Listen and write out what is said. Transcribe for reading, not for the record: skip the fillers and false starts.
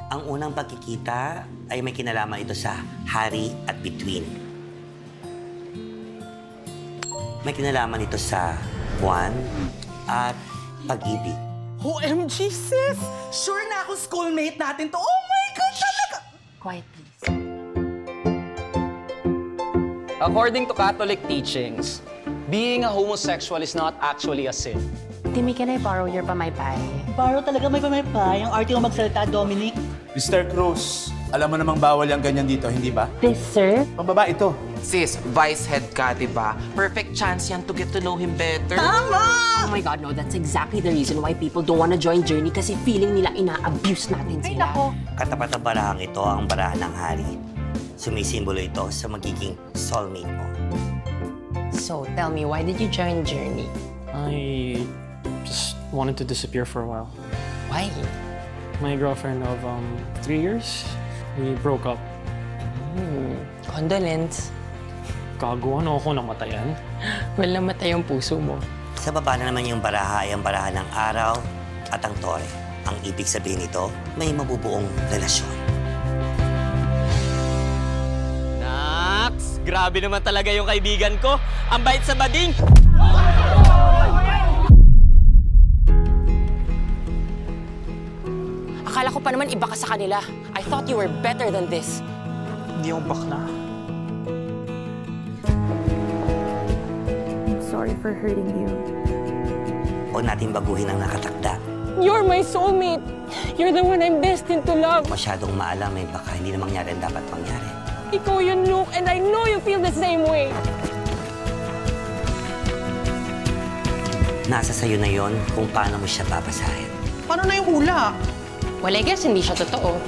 Ang unang pagkikita ay may kinalaman ito sa hari at bituin. May kinalaman ito sa buwan at pag-ibig. OMG, sis! Sure na ako schoolmate natin to. Oh my God, talaga! Quiet, please. According to Catholic teachings, being a homosexual is not actually a sin. Timmy, can I borrow your pamaypay? Baro talaga may pamaypay. Ang arte mo magsalita, Dominic. Mr. Cruz, alam mo namang bawal yung ganyan dito, hindi ba? This, sir? Pambaba ito. Sis, vice head ka, diba? Perfect chance yan to get to know him better. Tama! Oh my God, no. That's exactly the reason why people don't wanna join Journey kasi feeling nila ina-abuse natin sila. Ay, nako. Katapat na barahang ito ang barahan ng hari. Sumisimbolo ito sa magiging soulmate mo. So, tell me, why did you join Journey? I just wanted to disappear for a while. Why? My girlfriend of 3 years, we broke up. Condolence. Gago, ano ako namatayan? Well, namatay ang puso mo. Sa baba na naman yung baraha ay ang barahan ng araw at ang tore. Ang ibig sabihin nito, may mabubuong relasyon. Nax! Grabe naman talaga yung kaibigan ko. Ang bait sa bading! Akala ko pa naman iba ka sa kanila. I thought you were better than this. Hindi ako bakla. I'm sorry for hurting you. O natin baguhin ang nakatakda. You're my soulmate. You're the one I'm destined to love. Masyadong maalam ay baka hindi na mangyari ang dapat mangyari. Ikaw yun, Luke, and I know you feel the same way. Nasa sayo na yon kung paano mo siya papasahin. Paano na yung hula? Well, I guess hindi siya totoo.